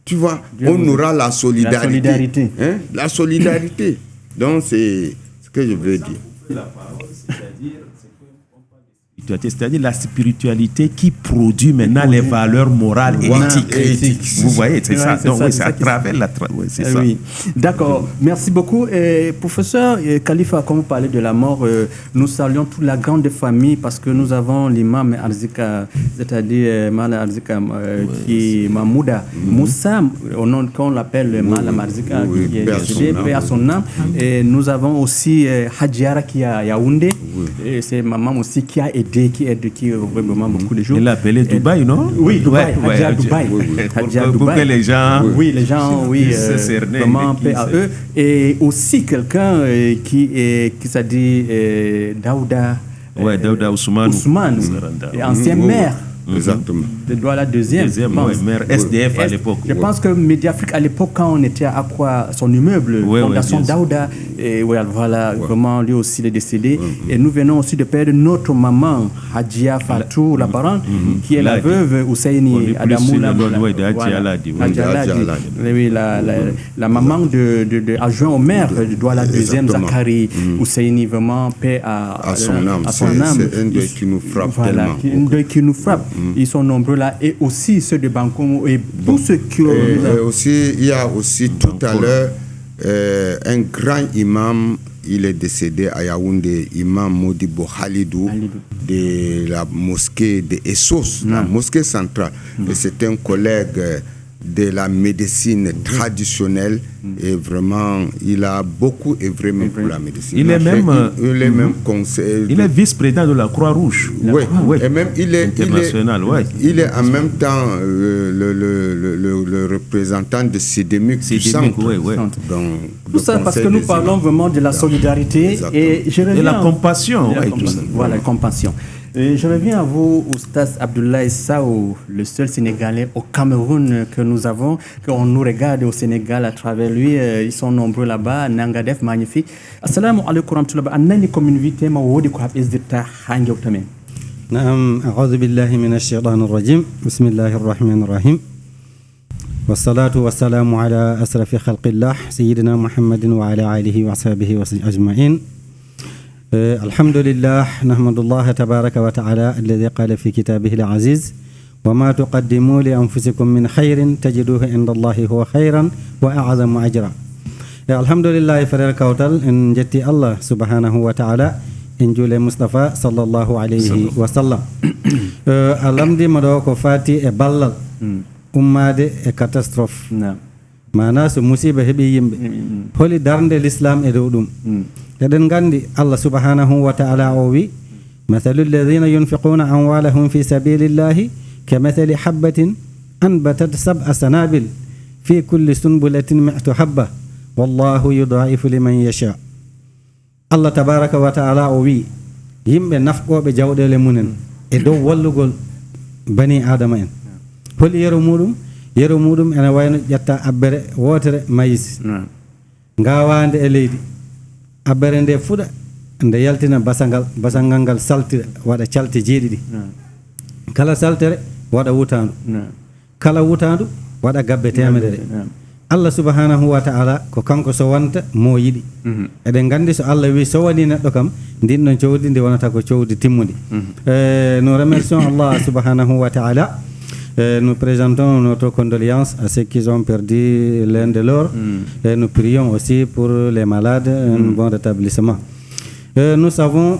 tu vois, on aura la solidarité. La solidarité. Donc, c'est ce que je veux dire. C'est-à-dire la spiritualité qui produit maintenant les valeurs morales et éthiques. Vous voyez, c'est ça. Donc, c'est à travers la... c'est ça. Oui. D'accord. Merci beaucoup. Professeur Khalifa, quand vous parlez de la mort, nous saluons toute la grande famille parce que nous avons l'imam Arzika, c'est-à-dire Mala Arzika, qui est Mahmouda Moussa, au nom qu'on l'appelle Mala Arzika, qui est décédé, paix à son âme. Et nous avons aussi Hadjiara qui est à Yaoundé. Et c'est maman aussi qui a aidé aider, qui vraiment beaucoup de gens. Il l'a appelé Dubaï, non? Oui, Dubaï, Hadja Dubaï. Hadja Pour Dubaï. que les gens... Oui, les gens, vraiment paix à eux. Et aussi quelqu'un qui s'est dit Daouda. Ouais, Daouda Ousmane, ancien maire. Exactement. De Douala deuxième maire SDF à l'époque. Je pense que Mediafrique à l'époque, quand on était à quoi son immeuble, Fondation Daouda, et voilà, vraiment lui aussi il est décédé. Et nous venons aussi de perdre notre maman Hadjia Fatou Labaran, qui est la veuve Ousseini Adamou la maman de adjoint au maire de Douala deuxième, Zakari Ousseini, vraiment paix à son âme. C'est un deuil qui nous frappe tellement. Un deuil qui nous frappe. Ils sont nombreux là, et aussi ceux de Bankomo et tous ceux qui ont... il y a aussi tout à l'heure un grand imam, il est décédé à Yaoundé, imam Modibo Halidou de la mosquée de Essos, la mosquée centrale. Et c'est un collègue de la médecine traditionnelle, et vraiment il a beaucoup œuvré pour la médecine. Il est même conseiller. Il est vice-président de la Croix-Rouge. Oui, et même il est international. Il est en même temps le représentant de CDMUC du centre. Tout ça parce que nous parlons vraiment de la solidarité et la compassion. Voilà, la compassion. Et je reviens à vous, Oustaz Abdoulaye Sao, le seul Sénégalais au Cameroun que nous avons, qu'on nous regarde au Sénégal à travers lui. Ils sont nombreux là-bas. Nangadef, magnifique. Assalamu alaikum warahmatullahi wabarakatuh. Annani communauté ma wodi ko hab isdirta hangew tamen. Naam, a'udhu billahi minash shaitanir rajim. Bismillahir rahmanir rahim. Wassalatu wassalamu ala asrafi khalqillah sayyidina Muhammadin wa ala alihi wa ashabihi wa ajma'in. الحمد لله نحمد الله تبارك وتعالى الذي قال في كتابه العزيز وما تقدموا لأنفسكم من خير تجدوه عند الله هو خيرا وأعظم أجرا. الحمد لله فرير كوتل إن جتي الله سبحانه وتعالى إن جول مصطفى صلى الله عليه وسلم. الحمد مدوك فاتي إبلل أمادي كاتاستروف. mana so musiba heɓi yimɓe holi darde l'islam e dow ɗum eɗen gandi Allah subhanahu wa ta'ala o wi mathalu alladhina yunfiquna amwalahum fi sabilillahi kamathali habbatin anbatat sab'a sanabil fi kulli sunbulatin mi'atu habba wallahu yudha'ifu liman yasha. Allah tabaraka wa ta'ala o wi yimɓe nafqoɓe jawɗele munen e dow wallugol bani adama en holi yero muɗum ene wayno ƴetta abbere wotere mayis ngawande e leydi abbere nde fuɗa nde yaltina basangal ngal saltira waɗa calte jeeɗiɗi kala saltere waɗa wutandu kala wutandu waɗa gabbe temedere. Allah subhanahu wa ta'ala ko kanko so wonta mo yiɗi eɗen gandi so Allah wi so wani neɗɗo kam ndin ɗon cowdi ndi wonata ko cowdi timmudi. Nous remercions Allah subhanahu wa ta'ala. Nous présentons notre condoléance à ceux qui ont perdu l'un de leurs et nous prions aussi pour les malades un bon rétablissement. Nous savons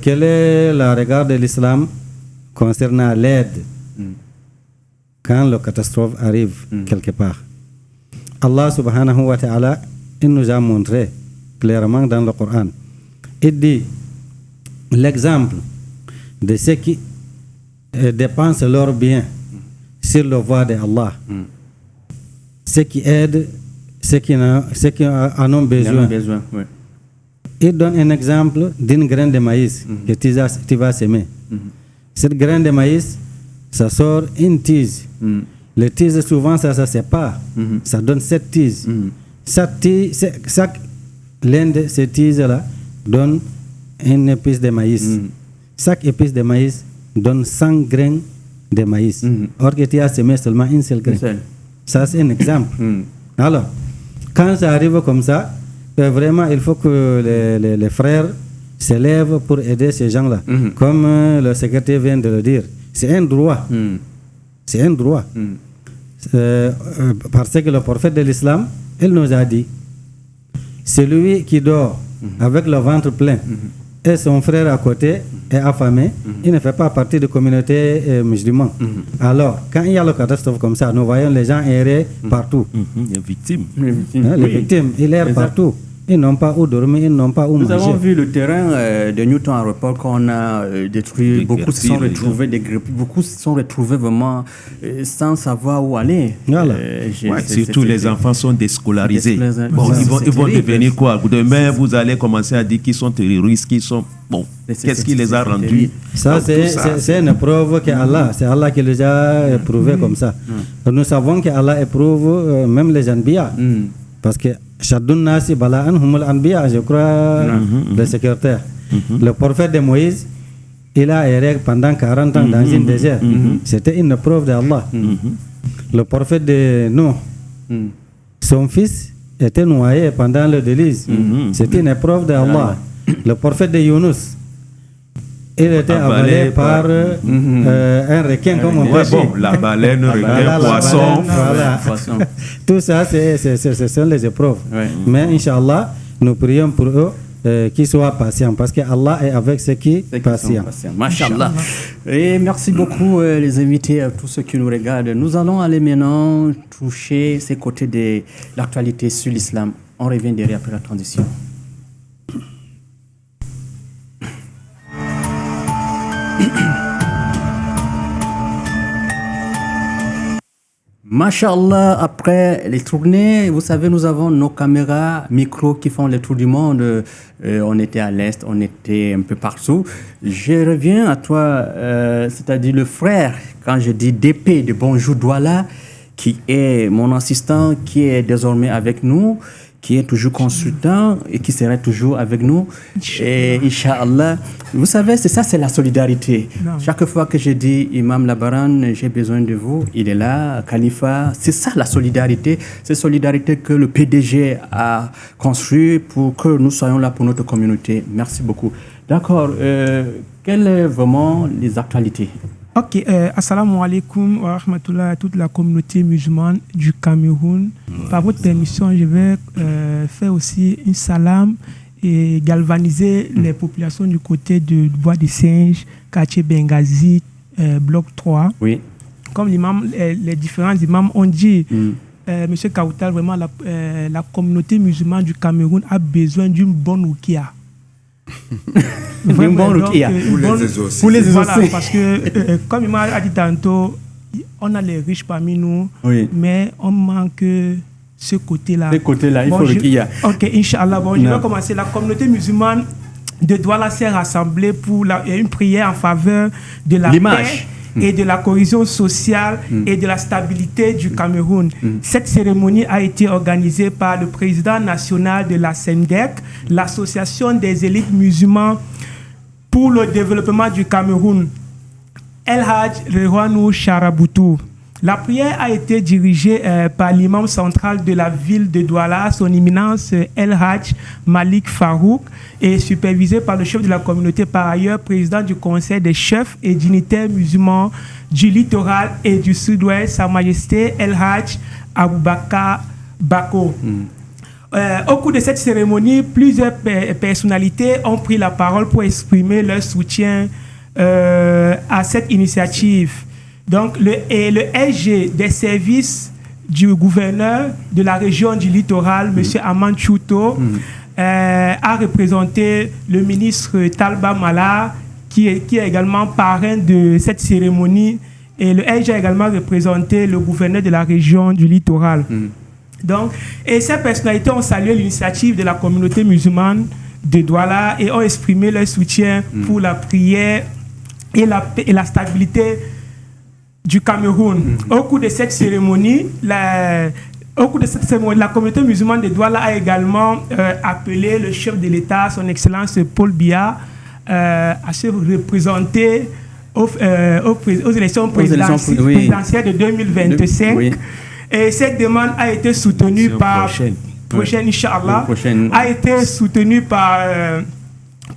quel est le regard de l'islam concernant l'aide quand la catastrophe arrive quelque part. Allah subhanahu wa ta'ala, il nous a montré clairement dans le Coran. Il dit l'exemple de ceux qui dépensent leurs biens sur la voie de Allah, ceux qui aident, ceux qui en ont besoin. Il donne un exemple d'une graine de maïs que tu vas semer. Cette graine de maïs, ça sort une tige. Les tiges, souvent, ça se sépare. Ça donne 7 tiges. Chaque l'une de ces tiges-là donne une épice de maïs. Chaque épice de maïs donne 100 graines de maïs. Or que tu as semé seulement une seule graine. Ça, c'est un exemple. Alors, quand ça arrive comme ça, vraiment, il faut que les frères s'élèvent pour aider ces gens-là. Comme le secrétaire vient de le dire. C'est un droit. C'est un droit. Parce que le prophète de l'islam, il nous a dit, celui qui dort avec le ventre plein et son frère à côté est affamé, il ne fait pas partie de la communauté musulmane. Alors, quand il y a le catastrophe comme ça, nous voyons les gens errer partout. Les victimes. Les victimes, ils errent partout. Ils n'ont pas où dormir, ils n'ont pas où manger. Nous avons vu le terrain de Newton Aéroport qu'on a détruit. Beaucoup se sont retrouvés, beaucoup se sont retrouvés vraiment sans savoir où aller. Voilà. Surtout les enfants sont déscolarisés. Bon, ils vont devenir quoi? Demain, vous allez commencer à dire qu'ils sont terroristes, qu'ils sont... Bon, qu'est-ce qui les a rendus? Ça, c'est une preuve que Allah, c'est Allah qui les a éprouvés comme ça. Nous savons que Allah éprouve même les Anbiya. Parce que Shaddun Nasi Bala'an Humul Anbiya, je crois, le secrétaire. Le prophète de Moïse, il a erré pendant 40 ans dans un désert. C'était une preuve d'Allah. Le prophète de Nuh, son fils était noyé pendant le déluge. C'était une preuve d'Allah. Le prophèet de Yunus, il était avalé par un requin, comme on peut dire. Bon, la baleine, le requin, poisson. Voilà. Tout ça, ce sont les épreuves. Mais Inch'Allah, nous prions pour eux qu'ils soient patients, parce que Allah est avec ceux qui sont patients. Masha'Allah. Et merci beaucoup les invités, à tous ceux qui nous regardent. Nous allons aller maintenant toucher ces côtés de l'actualité sur l'islam. On revient derrière après la transition. Masha'Allah, après les tournées, vous savez, nous avons nos caméras, micros qui font le tour du monde. On était à l'Est, on était un peu partout. Je reviens à toi, c'est-à-dire le frère, quand je dis DP de Bonjour Douala, qui est mon assistant, qui est désormais avec nous, qui est toujours consultant et qui sera toujours avec nous. Et Inch'Allah, vous savez, c'est ça, c'est la solidarité. Non. Chaque fois que je dis Imam Labaran, j'ai besoin de vous, il est là, Khalifa, c'est ça la solidarité. C'est la solidarité que le PDG a construit pour que nous soyons là pour notre communauté. Merci beaucoup. D'accord, quelles sont vraiment les actualités? Ok, assalamu alaikum wa rahmatullah à toute la communauté musulmane du Cameroun. Par votre permission, je vais faire aussi une salam et galvaniser les populations du côté de Bois des Singes, quartier Benghazi, bloc 3. Oui. Comme les différents imams ont dit, Monsieur Kautal, vraiment la communauté musulmane du Cameroun a besoin d'une bonne oukia. Une bonne rukia pour les voilà, parce que comme il m'a dit tantôt, on a les riches parmi nous, mais on manque ce côté-là. Il faut rukia. Ok, Inch'Allah, je vais commencer. La communauté musulmane de Douala s'est rassemblée pour une prière en faveur de la paix et de la cohésion sociale et de la stabilité du Cameroun. Cette cérémonie a été organisée par le président national de la SENDEC, l'association des élites musulmanes pour le développement du Cameroun, El Hadj Rehwanou Charaboutou. La prière a été dirigée par l'imam central de la ville de Douala, son éminence El Hadj Malik Farouk, et supervisée par le chef de la communauté, par ailleurs président du conseil des chefs et dignitaires musulmans du littoral et du sud-ouest, Sa Majesté El Hadj Aboubakar Bako. Au cours de cette cérémonie, plusieurs personnalités ont pris la parole pour exprimer leur soutien à cette initiative. Donc, le SG des services du gouverneur de la région du littoral, M. Aman Chouto, a représenté le ministre Talba Mala, qui est également parrain de cette cérémonie. Et le SG a également représenté le gouverneur de la région du littoral. Donc, et ces personnalités ont salué l'initiative de la communauté musulmane de Douala et ont exprimé leur soutien pour la prière et la stabilité du Cameroun. Au cours de cette cérémonie, la communauté musulmane de Douala a également appelé le chef de l'État, son Excellence Paul Biya, à se représenter aux élections présidentielles de 2025. Oui. Et cette demande a été soutenue par Inch'Allah, a été soutenue par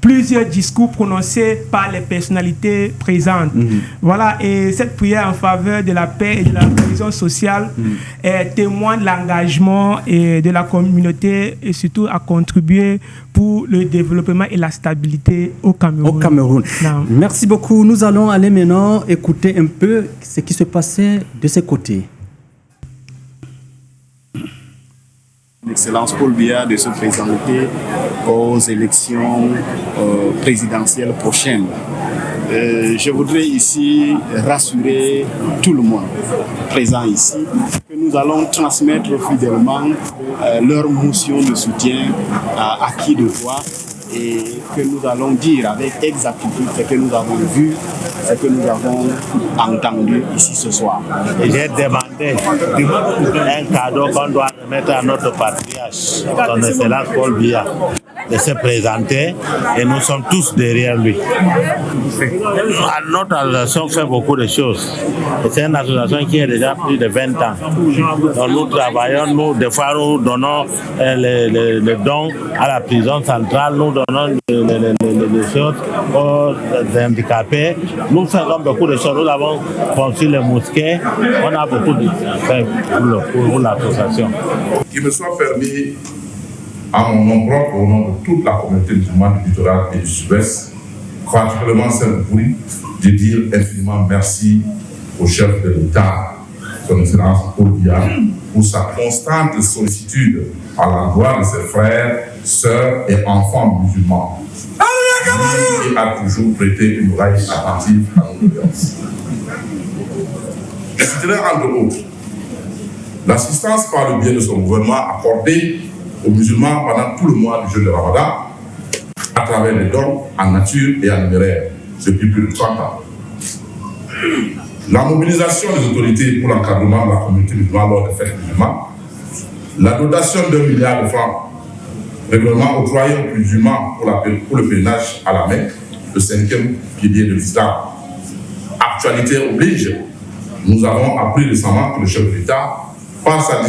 plusieurs discours prononcés par les personnalités présentes. Voilà, et cette prière en faveur de la paix et de la cohésion sociale témoigne de l'engagement et de la communauté et surtout à contribuer pour le développement et la stabilité au Cameroun. Merci beaucoup. Nous allons aller maintenant écouter un peu ce qui se passait de ce côté. Excellence Paul Biya de se présenter aux élections présidentielles prochaines. Je voudrais ici rassurer tout le monde présent ici que nous allons transmettre fidèlement leur motion de soutien à qui de droit et que nous allons dire avec exactitude ce que nous avons vu, ce que nous avons entendu ici ce soir. Et j'ai demandé un cadeau qu'on doit remettre à notre patriarche, son Excellence Paul Biya, de se présenter et nous sommes tous derrière lui. Notre association fait beaucoup de choses. C'est une association qui a déjà plus de 20 ans. Donc nous travaillons, des fois nous donnons les dons à la prison centrale, nous donnons les choses aux handicapés. Nous faisons beaucoup de choses. Nous avons construit les mosquées. On a beaucoup de choses pour l'association. Qu'il me soit permis, à mon nom propre, au nom de toute la communauté musulmane du littoral et du sud-ouest, particulièrement celle de Pouli, de dire infiniment merci au chef de l'État, son Excellence Paul Biya, pour sa constante sollicitude à l'endroit de ses frères, sœurs et enfants musulmans. Il a toujours prêté une oreille attentive à nos doléances. Je citerai entre autres l'assistance par le biais de son gouvernement accordée aux musulmans pendant tout le mois du jeûne de Ramadan à travers les dons en nature et en numéraire depuis plus de 30 ans. La mobilisation des autorités pour l'encadrement de la communauté musulmane lors des fêtes musulmanes, la dotation d'1 milliard de francs règlement octroyé aux musulmans pour le pèlerinage à la Mecque, le 5e pilier de l'islam. Actualité oblige, nous avons appris récemment que le chef de l'État, par sa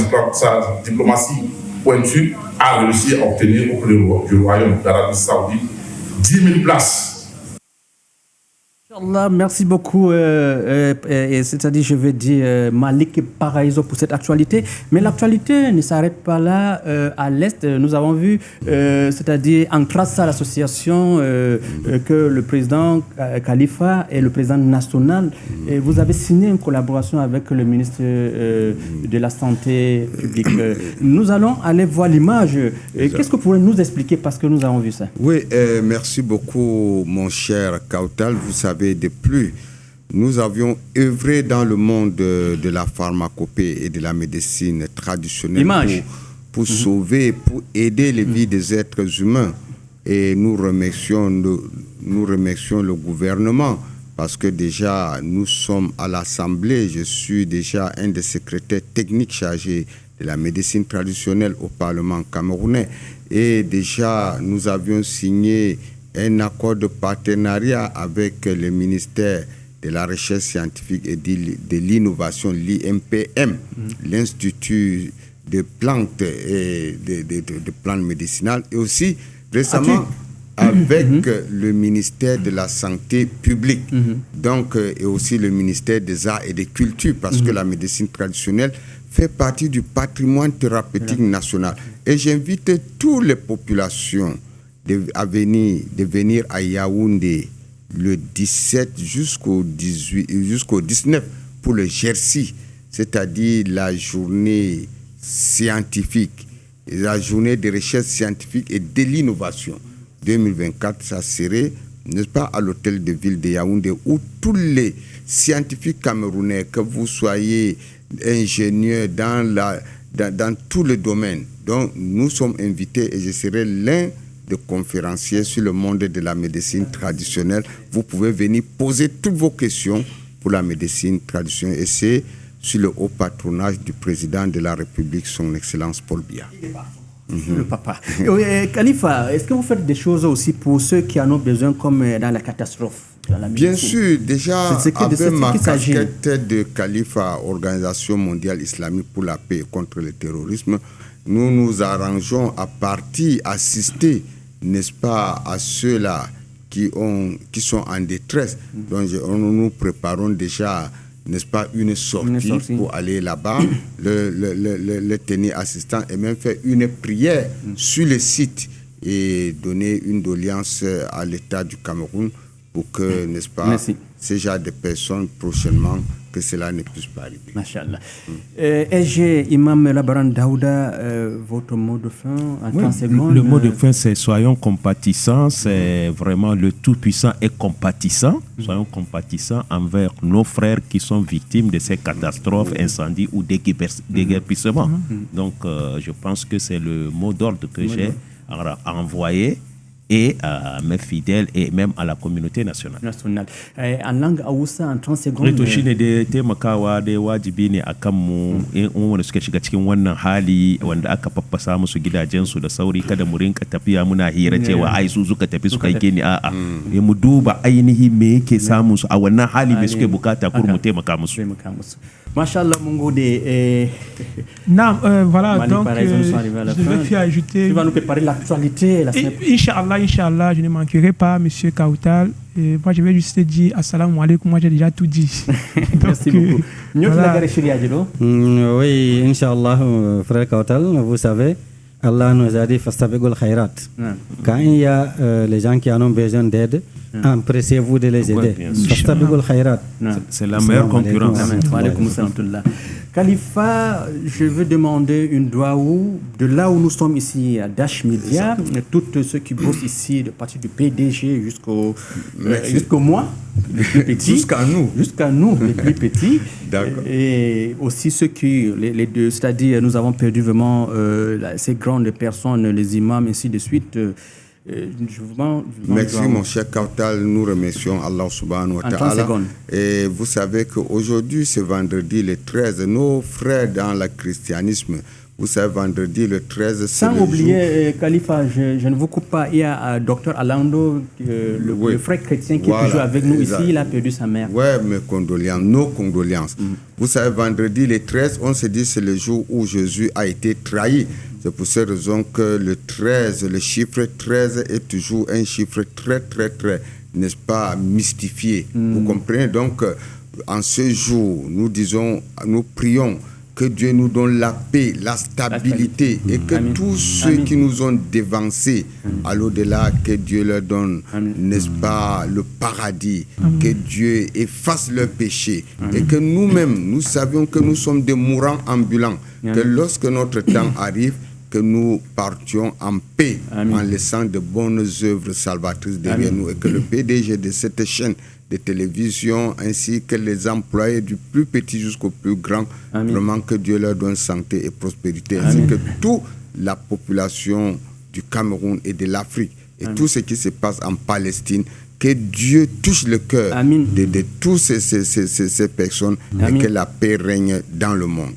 diplomatie pointue, a réussi à obtenir auprès du Royaume d'Arabie Saoudite 10 000 places. Inch'Allah, merci beaucoup. C'est-à-dire, je vais dire Malik Paraiso pour cette actualité. Mais l'actualité ne s'arrête pas là. À l'Est, nous avons vu, c'est-à-dire en Trassa, l'association que le président Khalifa et le président national, et vous avez signé une collaboration avec le ministre de la Santé publique. Nous allons aller voir l'image. Qu'est-ce que vous pourriez nous expliquer parce que nous avons vu ça? Oui, merci beaucoup, mon cher Kautal. Vous savez, de plus, nous avions œuvré dans le monde de la pharmacopée et de la médecine traditionnelle pour sauver, pour aider les vies des êtres humains. Et nous remercions le gouvernement parce que déjà nous sommes à l'Assemblée. Je suis déjà un des secrétaires techniques chargés de la médecine traditionnelle au Parlement camerounais. Et déjà nous avions signé un accord de partenariat avec le ministère de la Recherche scientifique et de l'innovation, l'IMPM, l'Institut de plantes et de plantes médicinales, et aussi récemment avec le ministère de la Santé publique, donc, et aussi le ministère des Arts et des Cultures, parce que la médecine traditionnelle fait partie du patrimoine thérapeutique national. Et j'invite toutes les populations de venir à Yaoundé le 17 jusqu'au 19 pour le Jersey, c'est-à-dire la journée scientifique, la journée de recherche scientifique et de l'innovation 2024. Ça serait, n'est-ce pas, à l'hôtel de ville de Yaoundé, où tous les scientifiques camerounais, que vous soyez ingénieurs dans tous les domaines, donc nous sommes invités et je serai l'un de conférenciers sur le monde de la médecine traditionnelle. Vous pouvez venir poser toutes vos questions pour la médecine traditionnelle et c'est sur le haut patronage du président de la République, son Excellence Paul Biya. Le papa. Khalifa, est-ce que vous faites des choses aussi pour ceux qui en ont besoin comme dans la catastrophe? Bien sûr, déjà avec ma casquette de Khalifa, Organisation mondiale islamique pour la paix et contre le terrorisme, nous nous arrangeons à partir assister, n'est-ce pas, à ceux-là qui sont en détresse. Donc nous préparons déjà, n'est-ce pas, une sortie pour aller là-bas, le tenir assistant et même faire une prière sur le site et donner une doléance à l'État du Cameroun pour que, n'est-ce pas, ces genre de personnes prochainement que cela ne puisse pas arriver. Machallah. SG Imam Labaran Daouda, votre mot de fin en 30 secondes. Le mot de fin, c'est soyons compatissants. C'est vraiment le Tout-Puissant est compatissant. Soyons compatissants envers nos frères qui sont victimes de ces catastrophes, incendies ou déguerpissements. Donc, je pense que c'est le mot d'ordre que j'ai envoyé et à mes fidèles et même à la communauté nationale. En langue Hausa, en 30 secondes. Rito shine da taimakawa da wajibi ne a kanmu in wanda suka shiga cikin wannan hali wanda aka faffasa musu gidajensu da sauri kada mu rinka tafiya muna hira cewa ai su suka tafi suka yi gini a'a mu duba ainihi me yake samun su a wannan hali me suke bukata kur mu taimaka musu. Machallah mon godé. Non, voilà, donc je vais faire ajouter. Tu vas nous préparer l'actualité la semaine prochaine. Inch'Allah, je ne manquerai pas, Monsieur Kautal. Moi, je vais juste dire assalamu alaikum. Moi, j'ai déjà tout dit. Merci beaucoup. Voilà. Oui, Inch'Allah, frère Kautal, vous savez, Allah nous a dit fastabiqul khairat. Quand il y a les gens qui en ont besoin d'aide, empressez-vous de les aider. Fastabiqul khairat. C'est la meilleure concurrence. Khalifa, je veux demander une doua de là où nous sommes ici à Dash Media, tous ceux qui bossent ici, de partir du PDG jusqu'au moi, les plus petits. Jusqu'à nous, les plus petits. D'accord. Et aussi ceux qui, les deux, c'est-à-dire nous avons perdu vraiment ces grandes personnes, les imams, ainsi de suite. Merci mon cher Kautal, nous remercions Allah subhanahu wa ta'ala. Et vous savez qu'aujourd'hui c'est vendredi le 13, nos frères dans le christianisme, vous savez vendredi le 13 c'est sans oublier Khalifa, je ne vous coupe pas, il y a Dr Alando, le frère chrétien qui est toujours avec nous ici, il a perdu sa mère. Ouais, mes condoléances, nos condoléances. Vous savez vendredi le 13, on se dit c'est le jour où Jésus a été trahi. C'est pour cette raison que le 13, le chiffre 13 est toujours un chiffre très, très, très, n'est-ce pas, mystifié. Vous comprenez? Donc, en ce jour, nous prions que Dieu nous donne la paix, la stabilité et que tous ceux qui nous ont dévancés à l'au-delà, que Dieu leur donne, n'est-ce pas, le paradis, que Dieu efface leurs péchés et que nous-mêmes, nous savions que nous sommes des mourants ambulants, que lorsque notre temps arrive, que nous partions en paix en laissant de bonnes œuvres salvatrices derrière nous et que le PDG de cette chaîne de télévision ainsi que les employés du plus petit jusqu'au plus grand, vraiment que Dieu leur donne santé et prospérité ainsi que toute la population du Cameroun et de l'Afrique et tout ce qui se passe en Palestine, que Dieu touche le cœur de tous ces personnes et que la paix règne dans le monde.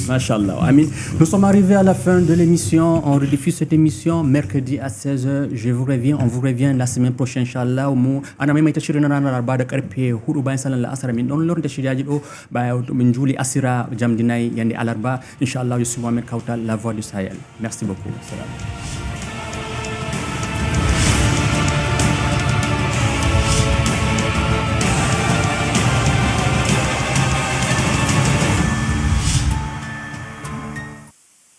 Machallah. Amin. Nous sommes arrivés à la fin de l'émission. On rediffuse cette émission mercredi à 16h. On vous revient la semaine prochaine, Inch'Allah. Ana mai tashirin na ranar Arba da karfe 4 bayan sallar la'asar min don lor da shirya jido ba min juli asira jamdinai yandi alarba. Inch'Allah, je suis Mohamed Kautal, la voix du Sahel. Merci beaucoup. Salam.